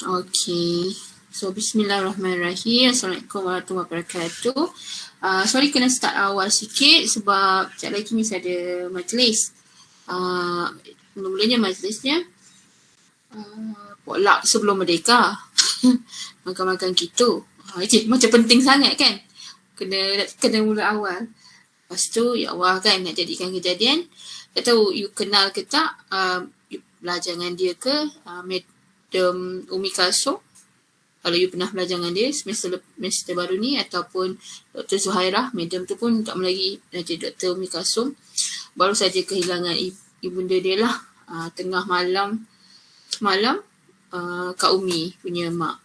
Okay. So, bismillahirrahmanirrahim. Assalamualaikum warahmatullahi wabarakatuh. Sorry kena start awal sikit sebab sekejap lagi Miss ada majlis. Mula-mulanya majlisnya potluck sebelum merdeka. Makan-makan gitu. Macam penting sangat kan? Kena mula awal. Lepas tu, ya Allah kan nak jadikan kejadian. Tak tahu you kenal ke tak, you belajar dengan dia ke, Madam Umi Kalsum. Kalau you pernah belajar dengan dia semester baru ni, ataupun Dr. Zuhairah, Madam tu pun tak lagi jadi Dr. Umi Kalsum. Baru saja kehilangan ibunda dia lah. Tengah malam Kak Umi punya mak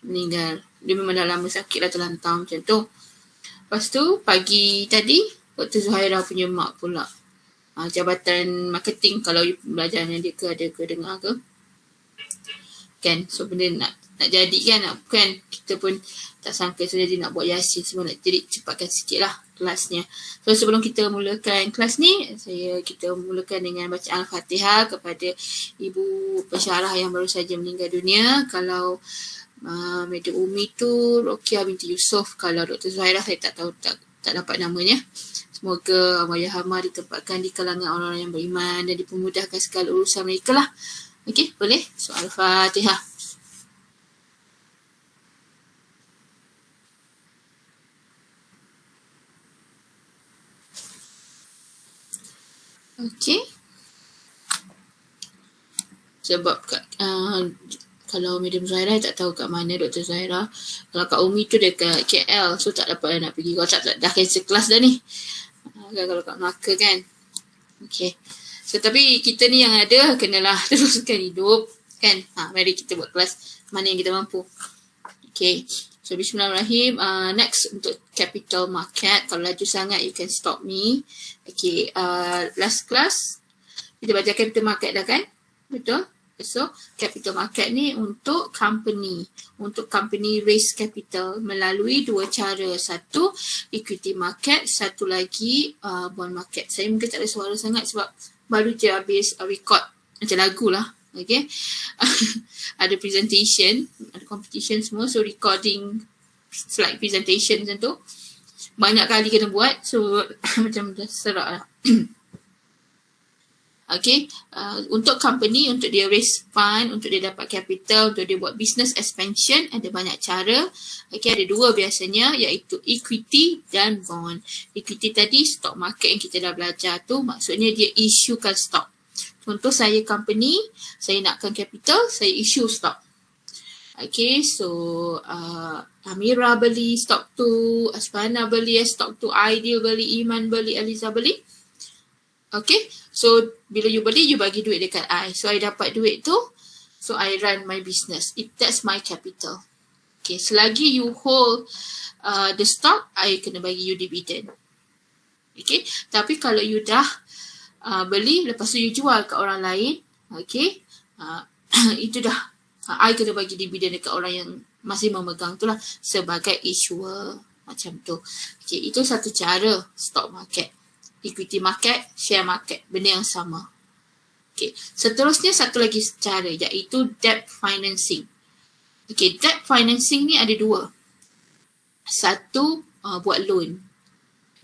meninggal. Dia memang dah lama sakit lah, terlantar macam tu. Lepas tu pagi tadi Dr. Zuhairah punya mak pula, jabatan marketing, kalau you belajar dengan dia ke, ada ke dengar ke kan. So benda nak jadi kan, kita pun tak sangka sudah dia nak buat Yasin semua, nak jadi cepatkan sikit lah kelasnya. So sebelum kita mulakan kelas ni, kita mulakan dengan bacaan Al-Fatihah kepada Ibu pensyarah yang baru saja meninggal dunia. Kalau Madam Umi tu Rokiah binti Yusof, kalau Dr. Zuhairah saya tak tahu, tak dapat namanya. Semoga Allahyarhamah ditempatkan di kalangan orang-orang yang beriman dan dipermudahkan segala urusan mereka lah. Okey, boleh? So Al-Fatihah. Okey. Sebab kalau Madam Zuhairah tak tahu kat mana Dr. Zuhairah. Kalau Kak Umi tu dekat KL, so tak dapat nak pergi. Kalau tak dah cancel kelas dah ni. Kalau kat Melaka kan. Okay. So tapi kita ni yang ada, kenalah teruskan hidup kan. Mari kita buat kelas mana yang kita mampu. Okay. So bismillahirrahmanirrahim. Next untuk capital market. Kalau laju sangat you can stop me. Okay. Last class kita baca capital market dah kan. Betul? So, capital market ni untuk company raise capital melalui dua cara. Satu, equity market. Satu lagi, bond market. Saya mungkin tak ada suara sangat sebab baru je habis record macam lagu lah. Okay. Ada presentation, ada competition semua. So, recording slide presentation macam tu. Banyak kali kena buat. So, macam serak lah. Okay, untuk company, untuk dia raise fund, untuk dia dapat capital, untuk dia buat business expansion, ada banyak cara. Okay, ada dua biasanya, iaitu equity dan bond. Equity tadi, stock market yang kita dah belajar tu, maksudnya dia issuekan stock. Contoh saya company, saya nakkan capital, saya issue stock. Okay, so Amira beli stock tu, Asfana beli stock tu, Aidil beli, Iman beli, Aliza beli. Okay, so bila you beli, you bagi duit dekat I. So I dapat duit tu, so I run my business. That's my capital. Okay, selagi you hold the stock, I kena bagi you dividend. Okay, tapi kalau you dah beli, lepas tu you jual ke orang lain, okay, itu dah, I kena bagi dividend dekat orang yang masih memegang tu lah, sebagai issuer macam tu. Okay, itu satu cara stock market. Equity market, share market, benda yang sama. Okay. Seterusnya satu lagi cara, iaitu debt financing. Okay, debt financing ni ada dua. Satu, buat loan.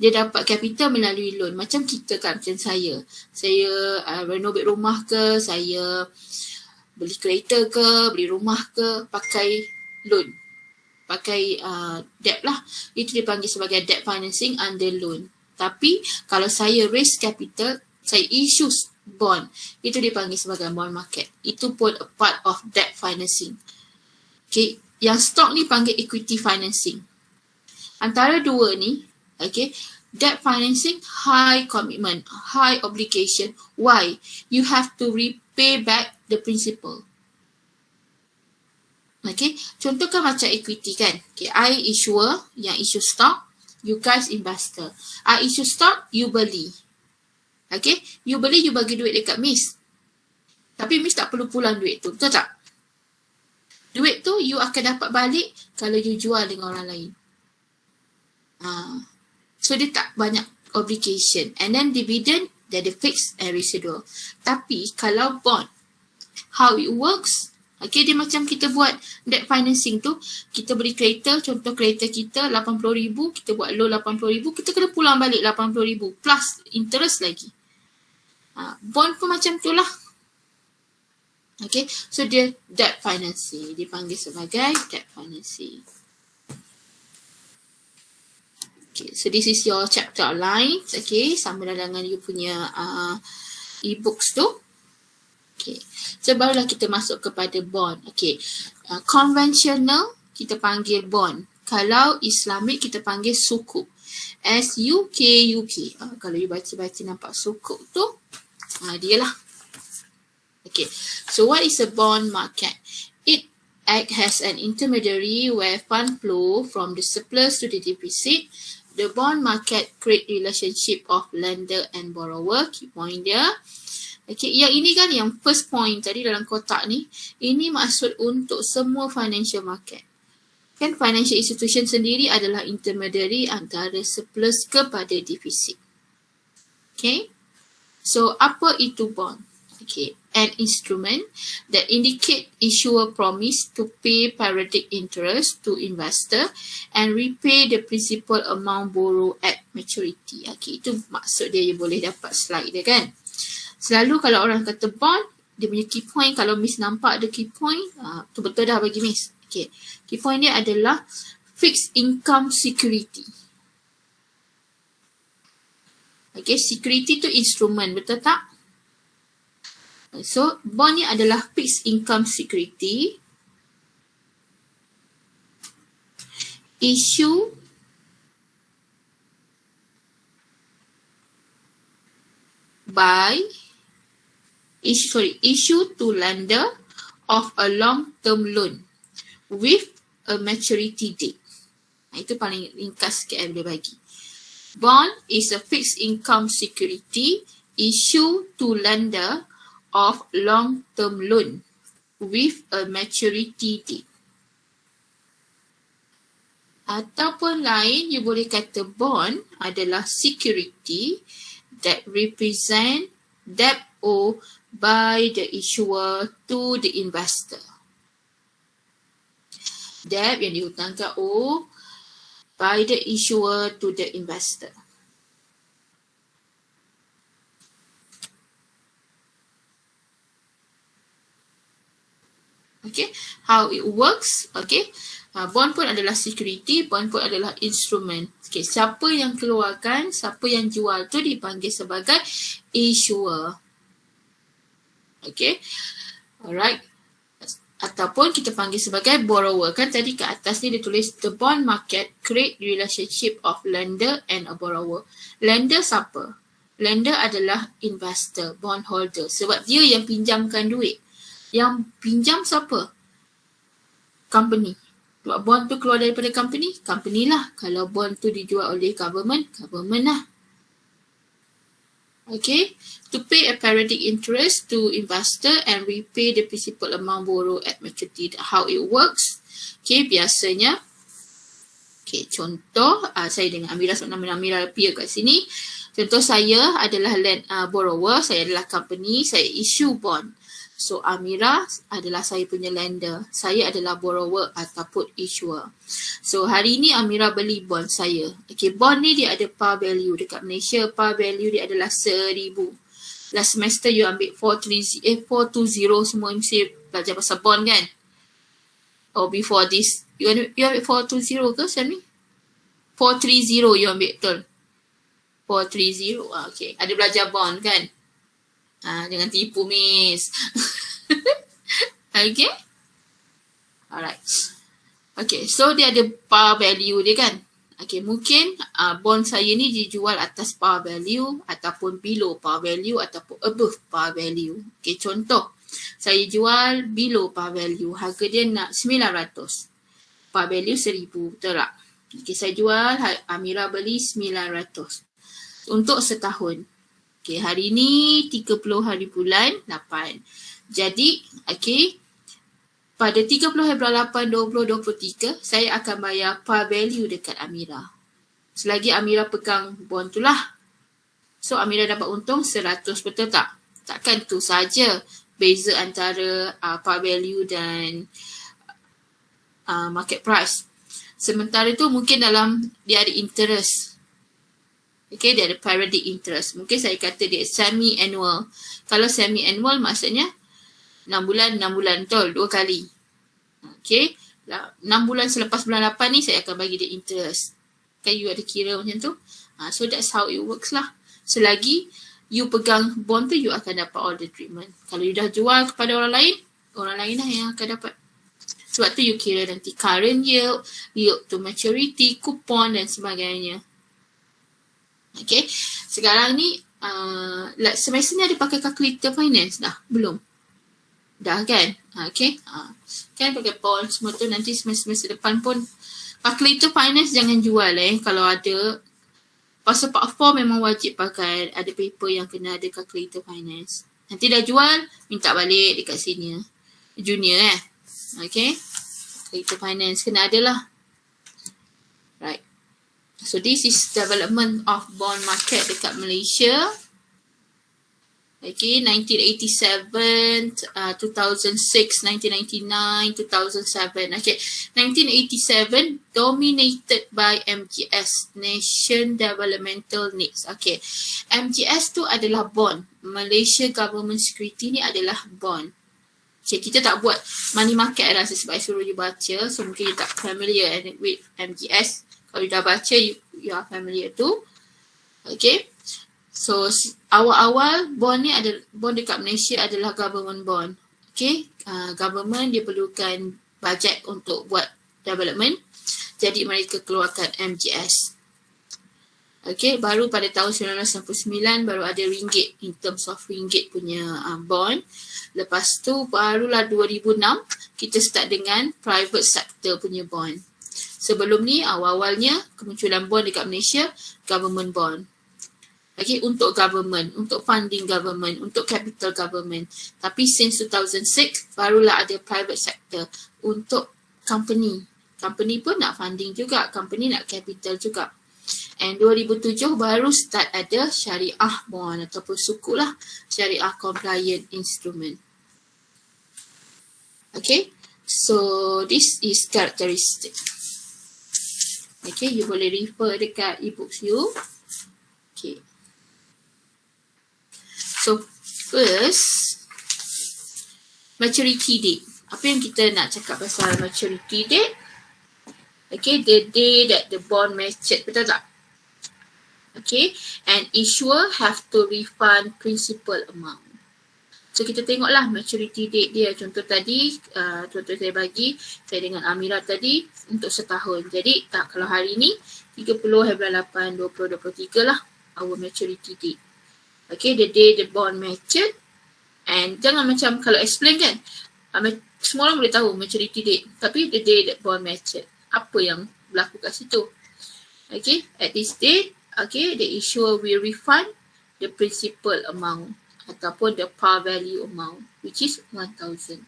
Dia dapat capital melalui loan. Macam kita kan, macam saya. Saya renovate rumah ke, saya beli kereta ke, beli rumah ke, pakai loan. Pakai debt lah. Itu dipanggil sebagai debt financing under loan. Tapi kalau saya raise capital, saya issue bond, itu dipanggil sebagai bond market. Itu pun a part of debt financing. Okay, yang stock ni panggil equity financing. Antara dua ni, okay, debt financing high commitment, high obligation. Why? You have to repay back the principal. Okay, contohkan macam equity kan. Okay, I issuer yang issue stock, you guys investor. I issue stock, you beli. Okay, you beli, you bagi duit dekat Miss. Tapi Miss tak perlu pulang duit tu, betul tak? Duit tu you akan dapat balik kalau you jual dengan orang lain. So dia tak banyak obligation. And then dividend, dia ada fixed and residual. Tapi kalau bond, how it works, Okay, dia macam kita buat debt financing tu, kita beli kereta, contoh kereta kita 80,000, kita buat loan 80,000, kita kena pulang balik 80,000 plus interest lagi. Bond pun macam tu lah. Okay, so dia debt financing, dipanggil sebagai debt financing. Okay, so this is your chapter outline. Okay, sama dengan you punya e-books tu. Okay, so barulah kita masuk kepada bond. Okay, konvensional kita panggil bond. Kalau Islamic kita panggil sukuk. S-U-K-U-K. Kalau you baca-baca nampak sukuk tu, dia lah. Okay, so what is a bond market? It acts as an intermediary where fund flow from the surplus to the deficit. The bond market create relationship of lender and borrower. Key point dia. Okay, yang ini kan yang first point tadi dalam kotak ni, ini maksud untuk semua financial market. Kan financial institution sendiri adalah intermediary antara surplus kepada deficit. Okay, so apa itu bond? Okay, an instrument that indicate issuer promise to pay periodic interest to investor and repay the principal amount borrowed at maturity. Okay, itu maksud dia, you boleh dapat slide dia kan. Selalu kalau orang kata bond, dia punya key point, kalau Miss nampak ada key point, tu betul dah bagi Miss. Okay, key point dia adalah fixed income security. Okay, security tu instrument, betul tak? So, bond ni adalah fixed income security issue to lender of a long-term loan with a maturity date. Itu paling ringkas sikit boleh bagi. Bond is a fixed income security issue to lender of long-term loan with a maturity date. Ataupun lain, you boleh kata bond adalah security that represent debt owed by the issuer to the investor. Debt yang dihutangkan by the issuer to the investor. Okay, how it works? Okay, bond pun adalah security, bond pun adalah instrument. Okay, siapa yang keluarkan, siapa yang jual tu dipanggil sebagai issuer. Okay, alright. Ataupun kita panggil sebagai borrower. Kan tadi kat atas ni dia tulis the bond market create relationship of lender and a borrower. Lender siapa? Lender adalah investor, bondholder. Sebab dia yang pinjamkan duit. Yang pinjam siapa? Company. Kalau bond tu keluar daripada company, company lah. Kalau bond tu dijual oleh government, government lah. Okay. To pay a periodic interest to investor and repay the principal amount borrowed at maturity. How it works? Okay, biasanya. Okay, contoh. Saya dengan Amira, sebab nama Amira appear kat sini. Contoh saya adalah borrower, saya adalah company, saya issue bond. So, Amira adalah saya punya lender. Saya adalah borrower ataupun issuer. So, hari ni Amira beli bond saya. Okay, bond ni dia ada par value. Dekat Malaysia, par value dia adalah 1,000. Last semester you ambil 420 semua mesti belajar pasal bond kan? Or before this. You ambil 420 ke Sami? 430 you ambil betul? 430. Okay, ada belajar bond kan? Jangan tipu Miss. Okay. Alright. Okay, so dia ada par value dia kan. Okay, mungkin bond saya ni dijual atas par value ataupun below par value ataupun above par value. Okay, contoh. Saya jual below par value. Harga dia nak 900. Par value 1,000. Betul tak? Okay, saya jual. Amira beli 900. Untuk setahun. Okay, hari ni 30 hari bulan 8. Jadi, okay, pada 30 hari bulan 8, 2023, saya akan bayar par value dekat Amira. Selagi Amira pegang bond tu lah. So, Amira dapat untung 100, betul tak? Takkan tu saja. beza antara par value dan market price. Sementara itu mungkin dia ada interest. Okay, dia ada periodic interest. Mungkin saya kata dia semi-annual. Kalau semi-annual maksudnya 6 bulan betul, 2 kali. Okay, 6 bulan selepas bulan 8 ni saya akan bagi dia interest. Kan you ada kira macam tu. So that's how it works lah. Selagi you pegang bond tu, you akan dapat all the treatment. Kalau you dah jual kepada orang lain lah yang akan dapat. Sebab tu you kira nanti current yield, yield to maturity, coupon dan sebagainya. Okay, sekarang ni semester ni ada pakai calculator finance dah? Belum? Dah kan? Okay, kan pakai bond semua tu, nanti semester depan pun calculator finance jangan jual kalau ada. Pasal part 4 memang wajib pakai, ada paper yang kena ada calculator finance. Nanti dah jual, minta balik dekat senior, junior okay, calculator finance kena ada lah. Right. So this is development of bond market dekat Malaysia. Okay, 1987, 2006, 1999, 2007. Okay, 1987 dominated by MGS, Nation Developmental Needs. Okay, MGS tu adalah bond. Malaysia Government Security ni adalah bond. Okay, kita tak buat money market lah sebab I suruh you baca. So mungkin you tak familiar with MGS. Kalau you dah baca, you are familiar tu. Okay. So awal-awal bond dekat Malaysia adalah government bond. Okay. Government dia perlukan bajet untuk buat development. Jadi mereka keluarkan MGS. Okay. Baru pada tahun 1999 baru ada ringgit, in terms of ringgit punya bond. Lepas tu barulah 2006 kita start dengan private sector punya bond. Sebelum ni awal-awalnya kemunculan bond dekat Malaysia government bond. Okay, untuk government, untuk funding government, untuk capital government. Tapi since 2006 barulah ada private sector untuk company. Company pun nak funding juga, company nak capital juga. And 2007 baru start ada syariah bond ataupun sukuk lah, syariah compliant instrument. Okay, so this is characteristic. Okay, you boleh refer dekat e-books you. Okay. So, first, maturity date. Apa yang kita nak cakap pasal maturity date? Okay, the day that the bond matured. Betul tak? Okay, and issuer have to refund principal amount. So, kita tengoklah maturity date dia. Contoh tadi, contoh saya bagi, saya dengan Amira tadi, untuk setahun. Jadi, kalau hari ni, 30/8/2023 lah, our maturity date. Okay, the day the bond matured. And jangan macam kalau explain kan, semua orang boleh tahu maturity date. Tapi the day that bond matured, apa yang berlaku kat situ. Okay, at this date, okay, the issuer will refund the principal amount ataupun the par value amount, which is 1,000.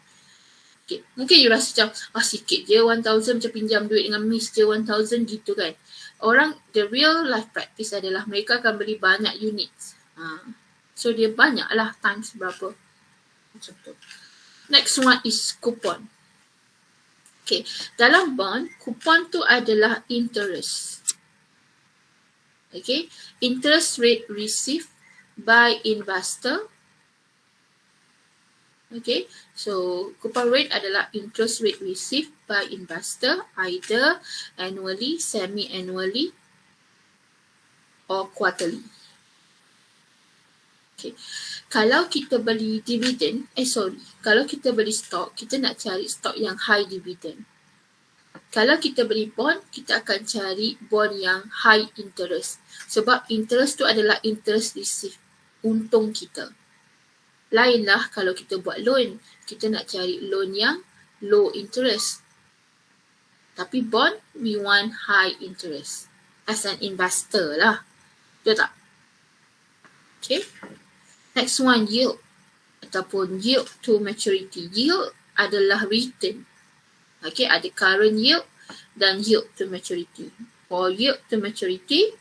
Okay, mungkin you rasa macam, sikit je 1,000, macam pinjam duit dengan miss je 1,000 gitu kan. Orang, the real life practice adalah mereka akan beli banyak units. So dia banyak lah, times berapa. Macam tu. Next one is coupon. Okay, dalam bond, coupon tu adalah interest. Okay, interest rate received by investor. Okay, so coupon rate adalah interest rate received by investor either annually, semi-annually or quarterly. Okay. Kalau kita beli dividen, kalau kita beli stok, kita nak cari stok yang high dividend. Kalau kita beli bond, kita akan cari bond yang high interest. Sebab interest tu adalah interest received, untung kita. Lainlah kalau kita buat loan, kita nak cari loan yang low interest. Tapi bond, we want high interest. As an investor lah. Betul tak? Okay. Next one, yield ataupun yield to maturity. Yield adalah return. Okay, ada current yield dan yield to maturity. For yield to maturity,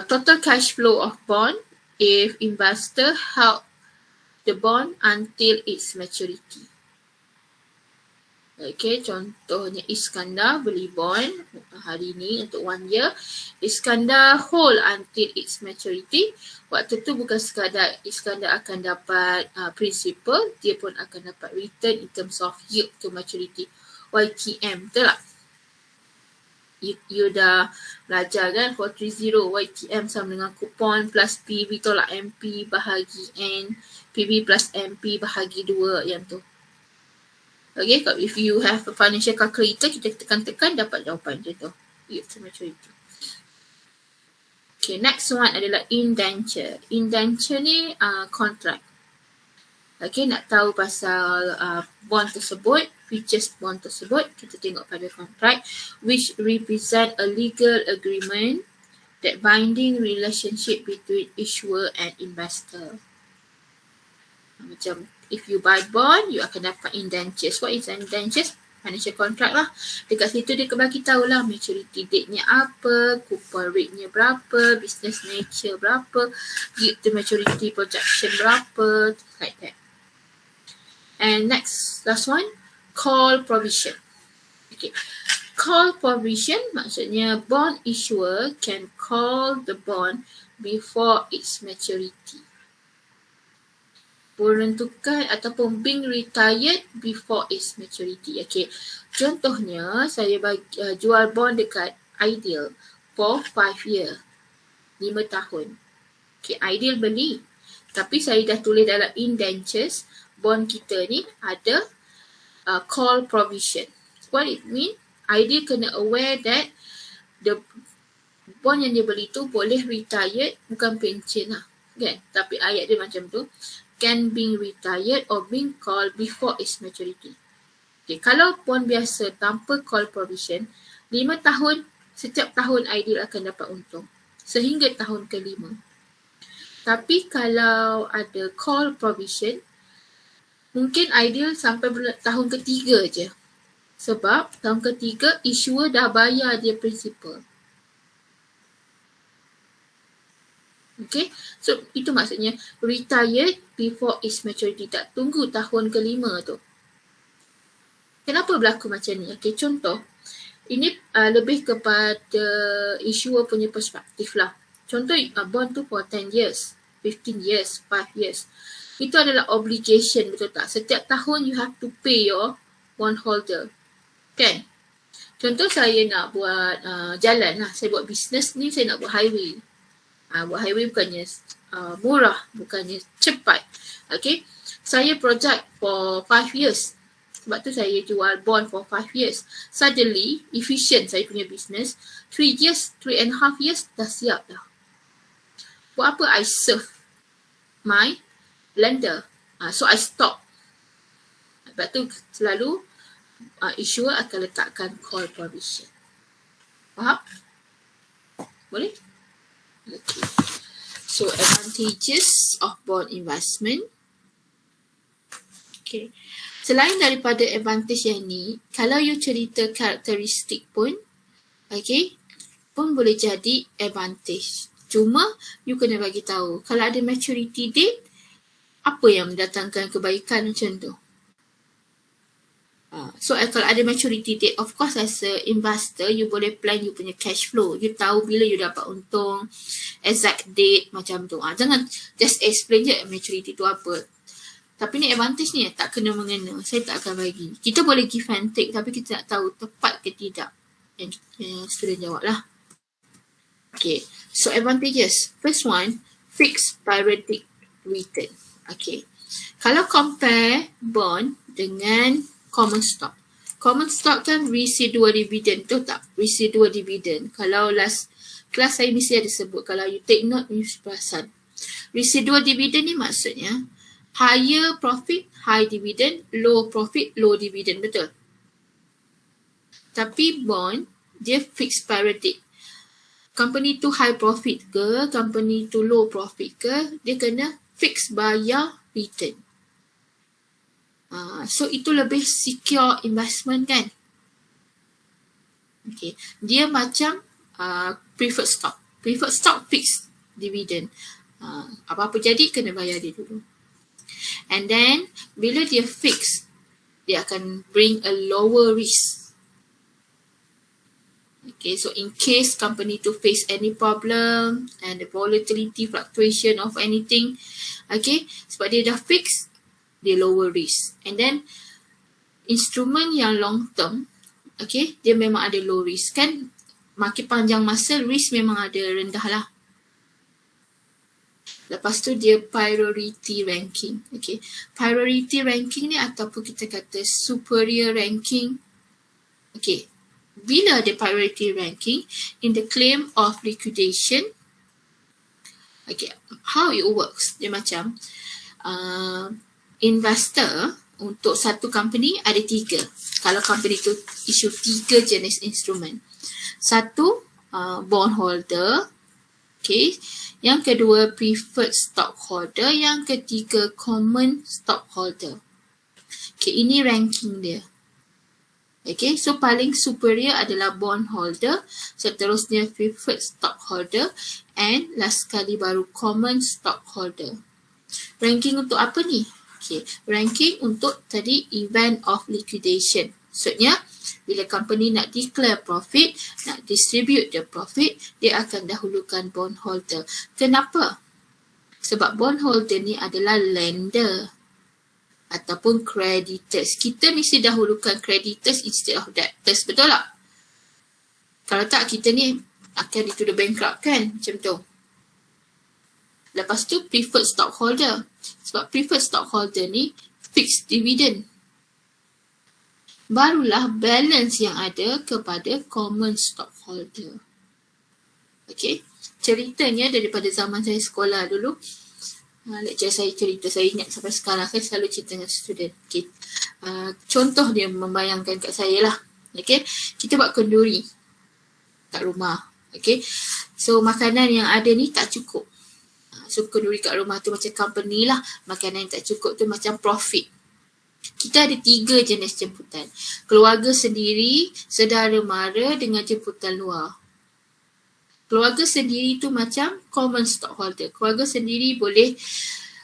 total cash flow of bond if investor held the bond until its maturity. Okay, contohnya Iskandar beli bond hari ni untuk 1 year. Iskandar hold until its maturity. Waktu tu bukan sekadar Iskandar akan dapat principal, dia pun akan dapat return in terms of yield to maturity. YTM, betul tak? You dah belajar kan 430 YTM sama dengan kupon plus PB tolak MP bahagi N, PB plus MP bahagi 2 yang tu. Okay, if you have a financial calculator, kita tekan-tekan dapat jawapan je tu. Yield to maturity. Okay, next one adalah indenture. Indenture ni contract. Okay, nak tahu pasal bond tersebut, features bond tersebut, kita tengok pada contract, which represent a legal agreement that binding relationship between issuer and investor. Macam if you buy bond, you akan dapat indentures. What is indentures? Financial contract lah. Dekat situ dia bagi tahu lah maturity date-nya apa, coupon rate-nya berapa, business nature berapa, yield to maturity projection berapa, like that. And next, last one, call provision. Okay. Call provision maksudnya bond issuer can call the bond before its maturity. Menentukan ataupun being retired before its maturity. Okay. Contohnya, saya jual bond dekat Ideal for 5 year. 5 tahun. Okay, Ideal beli. Tapi saya dah tulis dalam indentures, bond kita ni ada call provision. What it mean? Ideal kena aware that the bond yang dia beli tu boleh retired, bukan pension lah. Kan? Tapi ayat dia macam tu. Can be retired or being called before its maturity. Okay, kalau bond biasa tanpa call provision, 5 tahun, setiap tahun Ideal akan dapat untung. Sehingga tahun ke-5. Tapi kalau ada call provision, mungkin Ideal sampai tahun ke-3 je. Sebab tahun ke-3, issuer dah bayar dia principal. Okay, so itu maksudnya retired before its maturity. Tak tunggu tahun ke-5 tu. Kenapa berlaku macam ni? Okay, contoh. Ini lebih kepada issuer punya perspektif lah. Contoh bond tu for 10 years, 15 years, 5 years. Itu adalah obligation, betul tak? Setiap tahun you have to pay your bond holder. Kan? Contoh saya nak buat jalan lah. Saya buat business ni, saya nak buat highway. Buat highway bukannya murah, bukannya cepat. Okay. Saya project for 5 years. Sebab tu saya jual bond for 5 years. Suddenly, efficient saya punya business. 3 years, 3.5 years dah siap dah. Buat apa? I serve my lender. So I stop. Sebab tu selalu issuer akan letakkan call provision. Faham? Boleh? Okay. So advantages of bond investment. Okay. Selain daripada advantage yang ni, kalau you cerita karakteristik pun, okay, pun boleh jadi advantage. Cuma you kena bagi tahu kalau ada maturity date, apa yang mendatangkan kebaikan macam tu. So kalau ada maturity date, of course as a investor, you boleh plan you punya cash flow. You tahu bila you dapat untung, exact date macam tu. Jangan just explain je maturity tu apa. Tapi ni advantage ni tak kena mengena. Saya tak akan bagi. Kita boleh give and take tapi kita nak tahu tepat ke tidak. Yang student jawab lah. Okay, so advantages. First one, fixed periodic return. Okay, kalau compare bond dengan common stock. Common stock kan residual dividend, betul tak? Residual dividend. Kalau last kelas saya mesti ada sebut. Kalau you take note, you perasan. Residual dividend ni maksudnya higher profit, high dividend, low profit, low dividend, betul? Tapi bond, dia fixed periodic. Company tu high profit ke, company tu low profit ke, dia kena fix bayar return. So itu lebih secure investment kan. Okay. Dia macam preferred stock. Preferred stock fixed dividend. Apa-apa jadi kena bayar dia dulu. And then bila dia fix, dia akan bring a lower risk. Okay, so in case company to face any problem and the volatility fluctuation of anything, okay, sebab dia dah fix, dia lower risk. And then instrument yang long term, okay, dia memang ada low risk kan. Makin panjang masa, risk memang ada rendah lah. Lepas tu dia priority ranking. Okay, priority ranking ni ataupun kita kata superior ranking. Okay, bila ada priority ranking in the claim of liquidation, okay, how it works? Dia macam investor untuk satu company ada 3. Kalau company tu issue 3 jenis instrumen. Satu, bondholder. Okay. Yang kedua, preferred stockholder. Yang ketiga, common stockholder. Okay, ini ranking dia. Okay, so paling superior adalah bondholder. Seterusnya preferred stockholder. And last sekali baru common stockholder. Ranking untuk apa ni? Okay, ranking untuk tadi event of liquidation. Maksudnya, bila company nak declare profit, nak distribute the profit, dia akan dahulukan bondholder. Kenapa? Sebab bondholder ni adalah lender ataupun creditors. Kita mesti dahulukan creditors instead of debtors. Betul tak? Kalau tak, kita ni akan dituduh bankrupt kan? Macam tu. Lepas tu, preferred stockholder. Sebab preferred stockholder ni fixed dividend. Barulah balance yang ada kepada common stockholder. Okay. Ceritanya daripada zaman saya sekolah dulu. Lecturer saya cerita, saya ingat sampai sekarang. Saya selalu cerita dengan student. Okay. Contoh dia membayangkan kat saya lah. Okay. Kita buat kenduri kat rumah. Okay. So makanan yang ada ni tak cukup. So kenduri kat rumah tu macam company lah. Makanan yang tak cukup tu macam profit. Kita ada 3 jenis jemputan. Keluarga sendiri, saudara mara dengan jemputan luar. Keluarga sendiri tu macam common stockholder. Keluarga sendiri boleh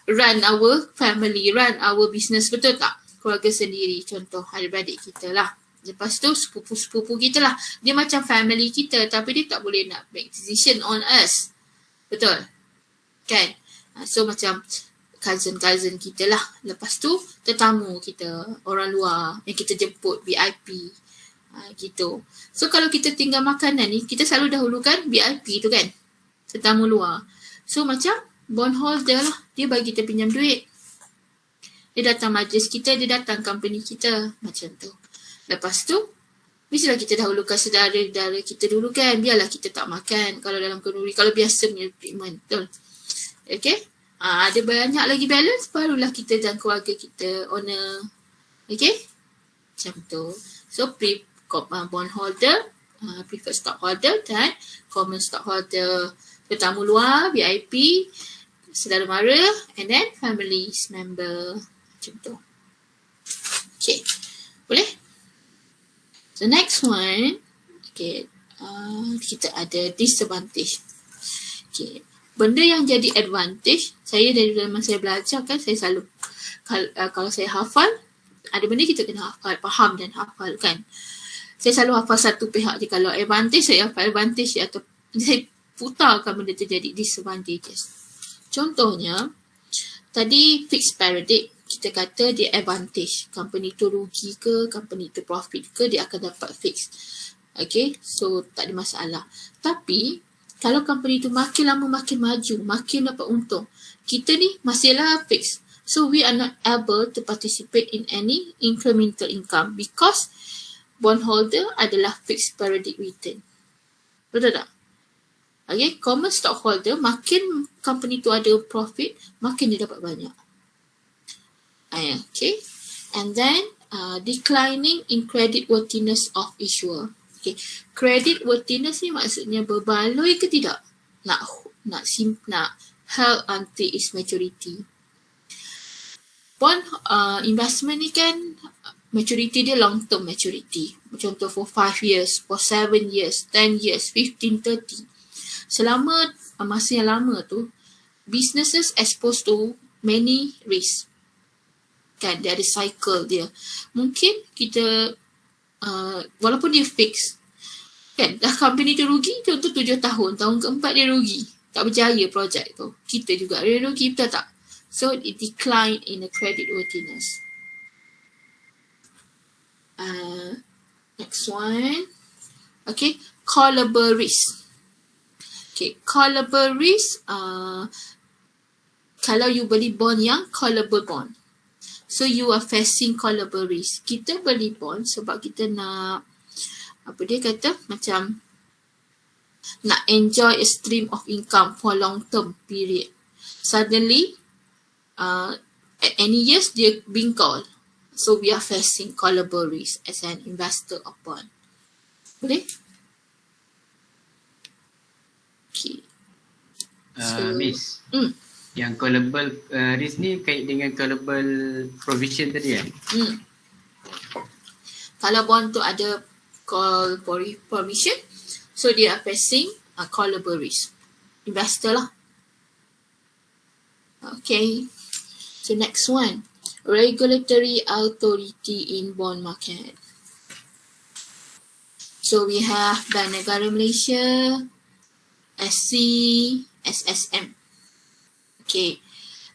run our family, run our business. Betul tak? Keluarga sendiri, contoh adik-beradik kita lah. Lepas tu sepupu-sepupu kita lah. Dia macam family kita tapi dia tak boleh nak make decision on us. Betul? Kan? So macam cousin-cousin kita lah. Lepas tu tetamu kita, orang luar yang kita jemput, VIP. Gitu. So kalau kita tinggal makanan ni, kita selalu dahulukan VIP tu kan. Tetamu luar. So macam bondholder lah. Dia bagi kita pinjam duit. Dia datang majlis kita, dia datang company kita. Macam tu. Lepas tu, mestilah kita dahulukan saudara-saudara kita dulu kan. Biarlah kita tak makan kalau dalam kenduri. Kalau biasa punya treatment. Betul? Okay? Ada banyak lagi balance, barulah kita dan keluarga kita owner. Okay? Macam tu. So, bondholder, preferred stockholder dan common stockholder. Tetamu luar, VIP, saudara mara, and then family member. Macam tu. Okay. Boleh? So, next one. Okay. Kita ada disadvantage. Okay. Benda yang jadi advantage, saya dari zaman saya belajar kan, saya selalu, kalau saya hafal, ada benda kita kena hafal, faham dan hafal kan. Saya selalu hafal satu pihak je. Kalau advantage, saya hafal advantage atau saya putarkan benda tu jadi disadvantages. Contohnya, tadi fixed paradigm, kita kata dia advantage. Company tu rugi ke, company tu profit ke, dia akan dapat fix. Okay, so tak ada masalah. Tapi, kalau company tu makin lama makin maju, makin dapat untung, kita ni masihlah fix. So we are not able to participate in any incremental income because bondholder adalah fixed periodic return. Betul tak? Okay, common stockholder, makin company tu ada profit, makin dia dapat banyak. Okay, and then declining in credit worthiness of issuer. Okay, credit worthiness ni maksudnya berbaloi ke tidak? Nak held until its maturity. Bond investment ni kan maturity dia long term maturity. Contoh for 5 years, for 7 years, 10 years, 15, 30. Selama masa yang lama tu, businesses exposed to many risks. Kan, dia ada cycle dia. Mungkin kita walaupun dia fix, kan, dah company tu rugi contoh 7 tahun, tahun keempat dia rugi, tak berjaya projek tu, kita juga dia rugi, betul tak? So it decline in the credit worthiness. Next one, okay, callable risk. Okay, callable risk, kalau you beli bond yang callable bond, so you are facing callable risk. Kita beli bond sebab kita nak, apa dia kata, macam nak enjoy a stream of income for long term period. Suddenly, at any years dia being called. So we are facing callable risk as an investor of bond. Boleh? Okay. Miss, yang callable risk ni kait dengan callable provision tadi kan? Kalau bond tu ada call provision, so they are facing a callable risk. Investor lah. Okay. So next one, regulatory authority in bond market. So we have Bank Negara Malaysia, SC, SSM. Okay.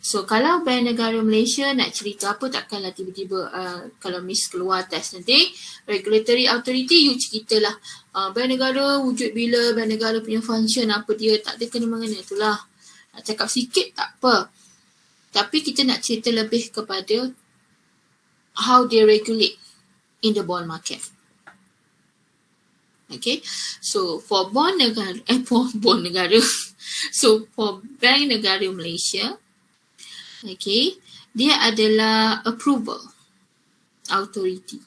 So kalau Bank Negara Malaysia nak cerita apa, takkanlah tiba-tiba kalau Miss keluar test nanti, regulatory authority, you ceritalah Bank Negara wujud bila, Bank Negara punya function apa dia, tak ada kena-mengena, itulah. Nak cakap sikit tak apa. Tapi kita nak cerita lebih kepada how they regulate in the bond market. Okay, so for bond negara, bond negara, so for Bank Negara Malaysia, okay, dia adalah approval authority.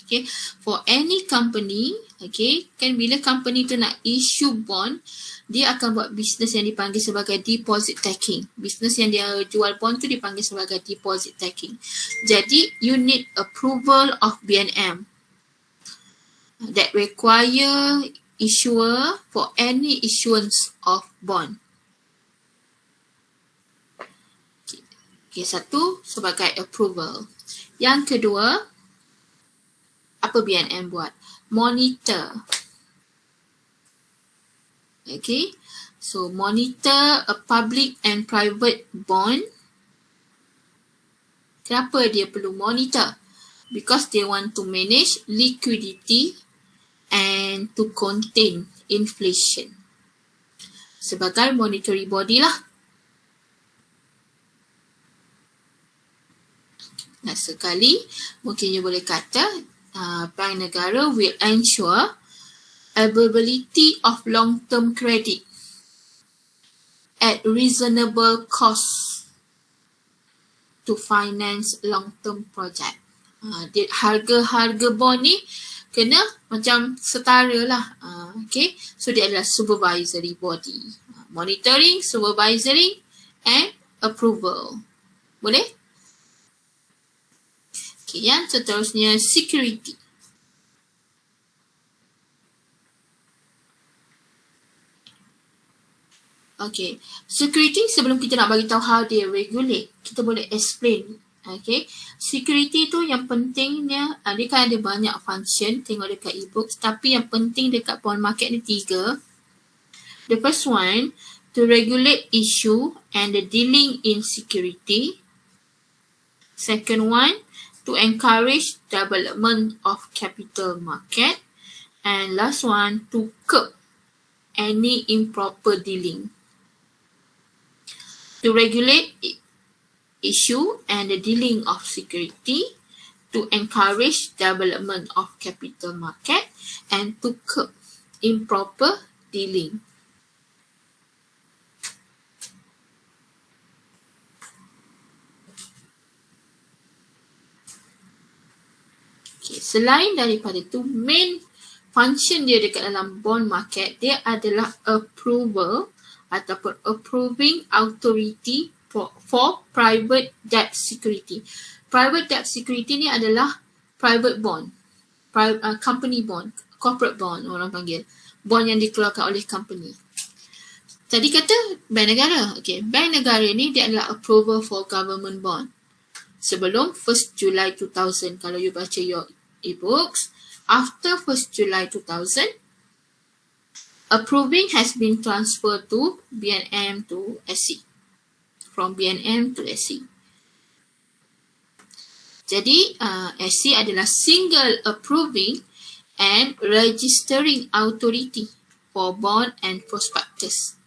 Okay, for any company, okay, kan bila company tu nak issue bond, dia akan buat bisnes yang dipanggil sebagai deposit taking. Bisnes yang dia jual bond tu dipanggil sebagai deposit taking. Jadi, you need approval of BNM that require issuer for any issuance of bond. Okay, satu sebagai approval. Yang kedua, apa BNM buat? Monitor. Okay, so monitor a public and private bond. Kenapa dia perlu monitor? Because they want to manage liquidity and to contain inflation. Sebagai monetary body lah. Nah, sekali mungkin you boleh kata Bank Negara will ensure availability of long-term credit at reasonable cost to finance long-term project. Harga-harga bond ni kena macam setara lah. Okay, so dia adalah supervisory body. Monitoring, supervisory and approval. Boleh? Okay, yang seterusnya security. Okay, security sebelum kita nak bagi tahu how they regulate, kita boleh explain. Okay, security tu yang pentingnya, dia kan ada banyak function, tengok dekat e-books, tapi yang penting dekat bond market ni 3. The first one, to regulate issue and the dealing in security. Second one, to encourage development of capital market. And last one, to curb any improper dealing. To regulate issue and the dealing of security, to encourage development of capital market, and to curb improper dealing. Okay, selain daripada itu, main function dia dekat dalam bond market, dia adalah approval ataupun approving authority for private debt security. Private debt security ni adalah private bond, company bond, corporate bond orang panggil. Bond yang dikeluarkan oleh company. Tadi kata bank negara. Okay, bank negara ni dia adalah approval for government bond. Sebelum 1st July 2000, kalau you baca your e-books, after 1st July 2000, approving has been transferred to BNM to SC. From BNM to SC. Jadi, SC adalah single approving and registering authority for bond and prospectus.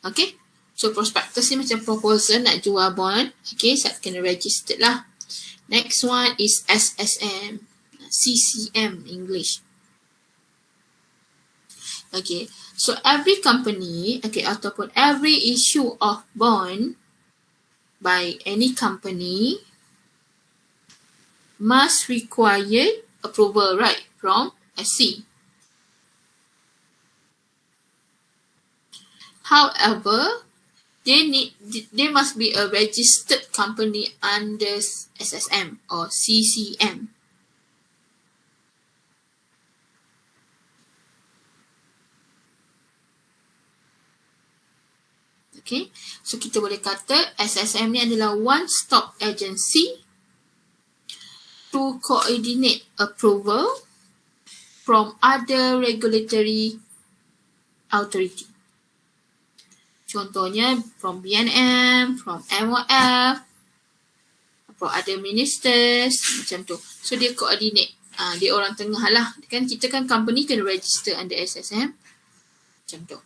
Okay, so prospectus ni macam proposal nak jual bond. Okay, so kena register lah. Next one is SSM, CCM English. Okay, so every company, okay, ataupun every issue of bond by any company must require approval, right, from SC. However, they must be a registered company under SSM or CCM. Okay, so kita boleh kata SSM ni adalah one-stop agency to coordinate approval from other regulatory authority. Contohnya from BNM, from MOF, from other ministers, macam tu. So dia coordinate. Dia orang tengah lah. Kan kita kan company kena register under SSM. Macam tu.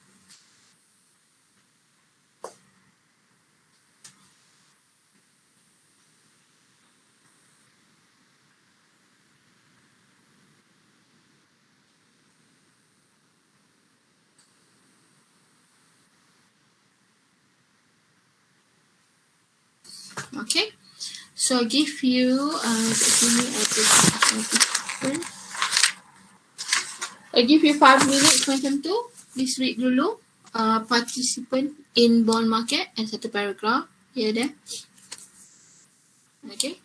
Okay, so I give you I give you 5 minutes macam tu. Please read dulu participant in bond market and satu paragraph here there. Okay.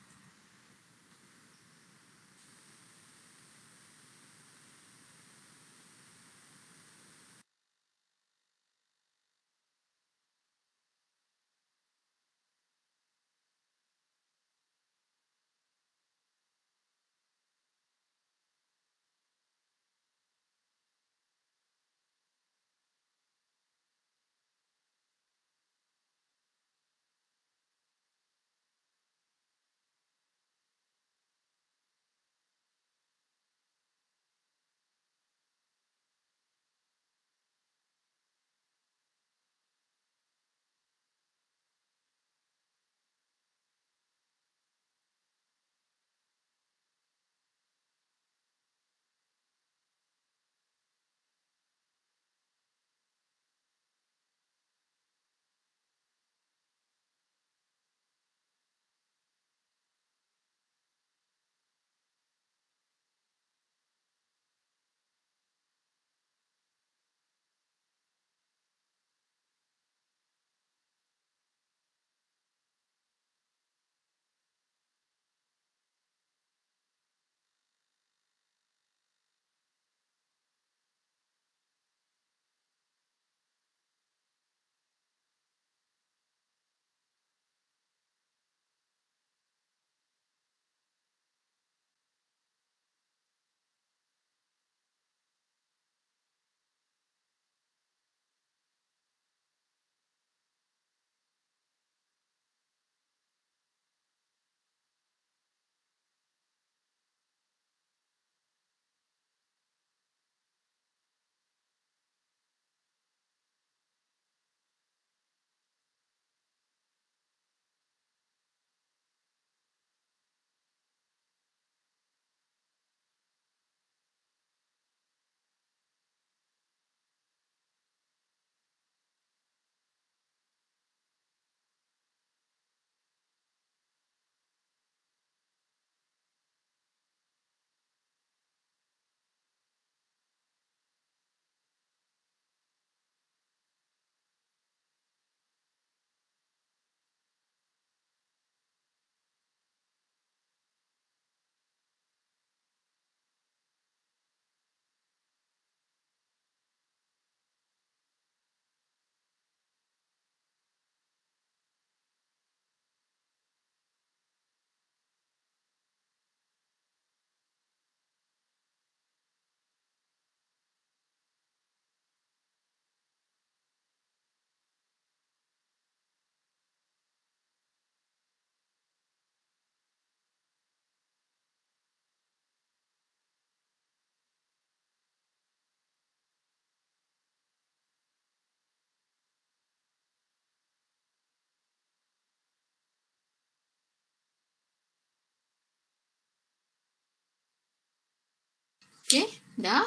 Okay, dah?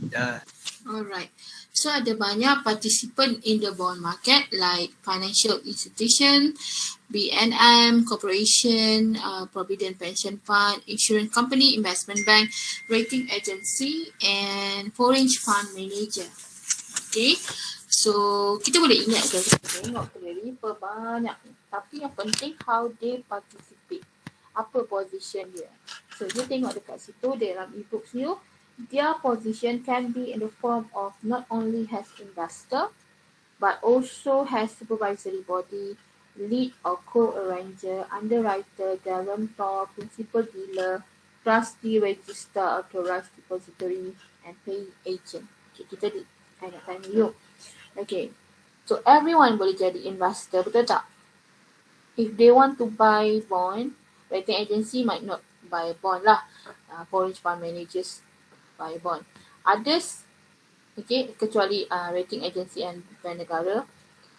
Dah. Alright. So ada banyak participant in the bond market like financial institution, BNM, corporation, provident pension fund, insurance company, investment bank, rating agency and foreign fund manager. Okay. So kita boleh ingat guys, tengok terlipa banyak. Tapi yang penting how they participate. Apa position dia. So you tengok dekat situ dalam e-books you. Their position can be in the form of not only has investor but also has supervisory body, lead or co-arranger, underwriter, guarantor, principal dealer, trustee, register, authorized depository and paying agent. Okay, kita nak tanya you. Okay, so everyone boleh jadi investor, betul tak? If they want to buy bond, rating agency might not buy bond lah. Foreign fund managers buy bond. Others, okay, kecuali rating agency and bank negara,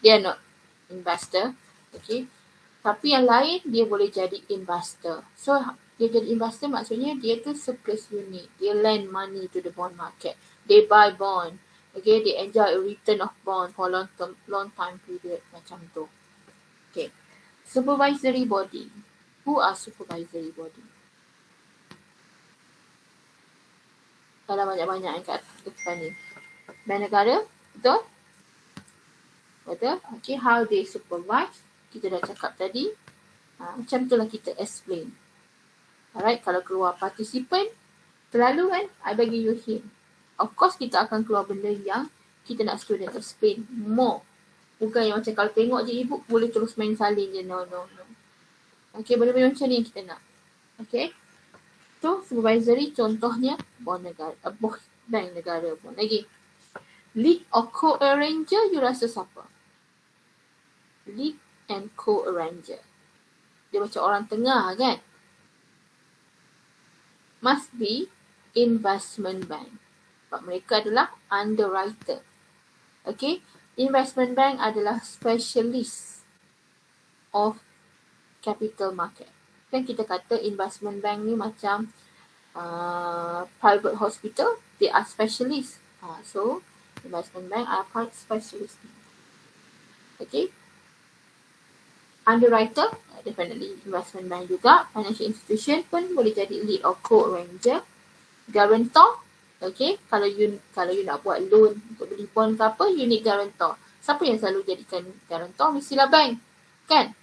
they are not investor, okay. Tapi yang lain dia boleh jadi investor. So dia jadi investor maksudnya dia tu surplus unit, dia lend money to the bond market, they buy bond, okay, they enjoy a return of bond for long time period macam tu. Okay, supervisory body. Who are supervisory body? Kalau banyak-banyak yang kat depan ni. Bank negara, betul? Betul? Okay, how they supervise. Kita dah cakap tadi. Macam itulah kita explain. Alright, kalau keluar participant, selalu kan, I bagi you hint. Of course, kita akan keluar benda yang kita nak student explain more. Bukan yang macam kalau tengok je e-book, boleh terus main salin je. No. Okay, benda-benda macam ni yang kita nak. Okay. So, supervisory contohnya bond negara, bank negara pun. Lagi. Lead or co-arranger, you rasa siapa? Lead and co-arranger. Dia macam orang tengah kan? Must be investment bank. Sebab mereka adalah underwriter. Okay? Investment bank adalah specialist of capital market. Kan kita kata investment bank ni macam private hospital, they are specialist. So, investment bank are part specialist. Okay. Underwriter, definitely investment bank juga. Financial institution pun boleh jadi lead or co-arranger. Guarantor, okay. Kalau you nak buat loan untuk beli bond ke apa, you need guarantor. Siapa yang selalu jadikan guarantor? Mestilah bank. Kan?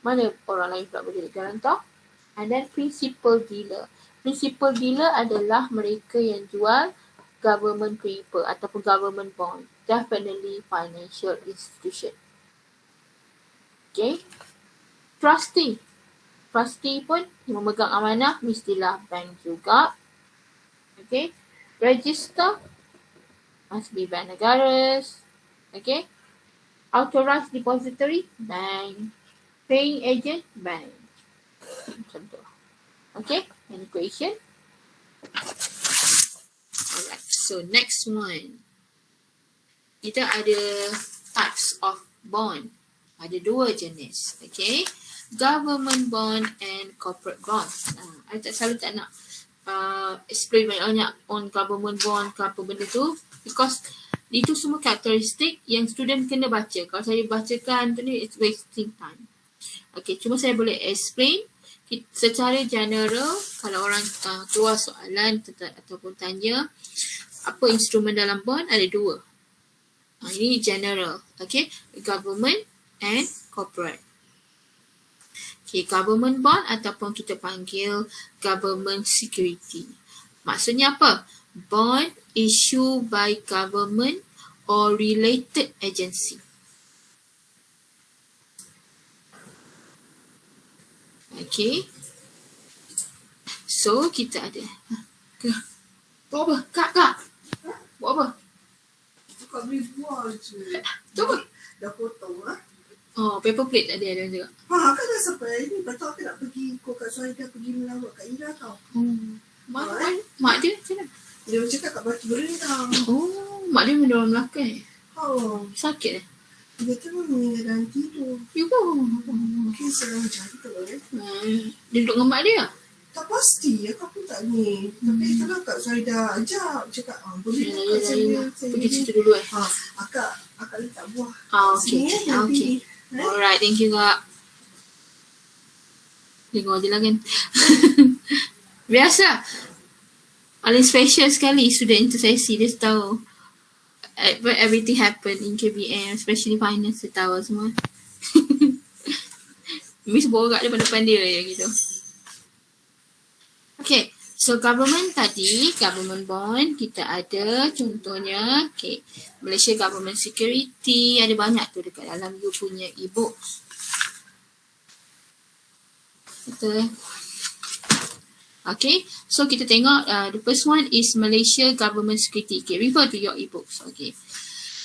Mana orang lain pula boleh jadi guarantor? And then principal dealer. Principal dealer adalah mereka yang jual government paper ataupun government bond. Definitely financial institution. Okay. Trustee. Trustee pun yang memegang amanah mestilah bank juga. Okay. Register must be bank negara. Okay. Authorized depository, bank. Paying agent, bank. Macam tu. Okay. Any question? Alright. So next one. Kita ada types of bond. Ada dua jenis. Okay. Government bond and corporate bond. I selalu tak nak explain banyak on government bond ke apa benda tu. Because itu semua karakteristik yang student kena baca. Kalau saya bacakan tu ni, it's wasting time. Okay, cuma saya boleh explain secara general. Kalau orang keluar soalan ataupun tanya apa instrumen dalam bond, ada dua. Ini general. Okay, government and corporate. Okay, government bond ataupun kita panggil government security. Maksudnya apa? Bond issued by government or related agency. Okay. So, kita ada. Buat apa? Kak. Buat apa? Kak beli buah je. Tu apa? Dah potong lah. Oh, paper plate tadi ada juga. Kan dah sampai ni. Betul aku nak pergi ikut Kak Suhaida pergi melawat Kak Ira tau. Mak dia macam mana? Dia cakap kat Batu Beri tau. Oh, mak dia mendorong Melaka Sakit Dia tu meninggal dalam tidur. You pun? Mungkin sedang jatuh kan. Dia duduk dengan mak dia? Tak pasti, aku pun tak ni. Tapi kalau Kak Zaida ajak, cakap, boleh tak Kak Zaida? Pergi situ dulu Akak letak buah. Okay. Okay. Alright, thank you Kak. Tengok je lah kan. Biasa. Paling special sekali student intersesi. Dia tahu everything happen in KBM, especially finance, dia tahu semua. Miss borak depan-depan dia gitu. Okay, so government tadi, government bond kita ada contohnya, okay, Malaysia Government Security, ada banyak tu dekat dalam you punya e-book. Betul. Okay, so kita tengok the first one is Malaysia Government Security. Okay, refer to your e-books. Okay,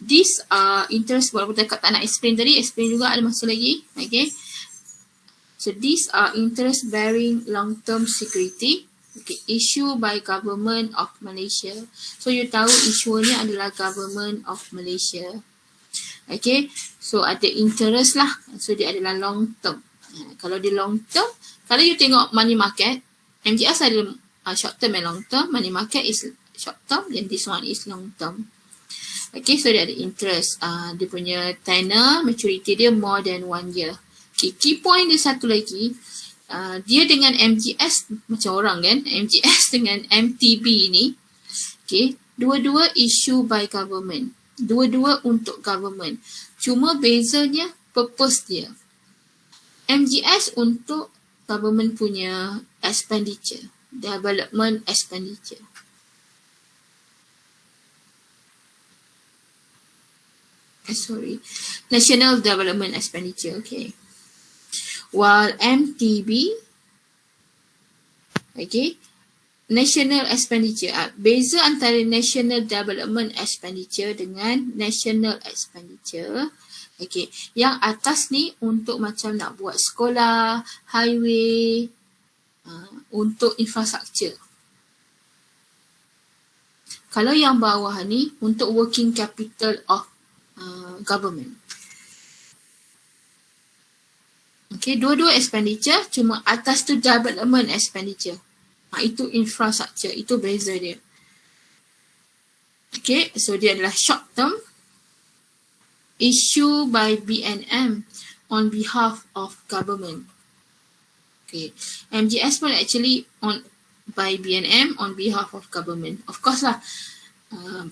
these are interest, walaupun tak nak explain tadi, explain juga ada masa lagi. Okay, so these are interest bearing long term security. Okay, issue by Government of Malaysia. So you tahu issuernya adalah Government of Malaysia. Okay, so ada interest lah. So dia adalah long term. Kalau dia long term, kalau you tengok money market, MGS ada short term and long term. Money market is short term and this one is long term. Okay, so dia ada interest. Dia punya tenor, maturity dia more than 1 year. Okay, key point dia satu lagi. Dia dengan MGS macam orang kan. MGS dengan MTB ni. Okay, dua-dua issue by government. Dua-dua untuk government. Cuma bezanya purpose dia. MGS untuk government punya expenditure, development expenditure. National Development Expenditure, okay. While MTB, okay, National Expenditure. Beza antara National Development Expenditure dengan National Expenditure. Okay, yang atas ni untuk macam nak buat sekolah, highway, untuk infrastruktur. Kalau yang bawah ni untuk working capital of government. Okay, dua-dua expenditure, cuma atas tu development expenditure. Itu infrastruktur, itu beza dia. Okay, so dia adalah short term. Issue by BNM on behalf of government. Okay, MGS pun actually by BNM on behalf of government. Of course lah,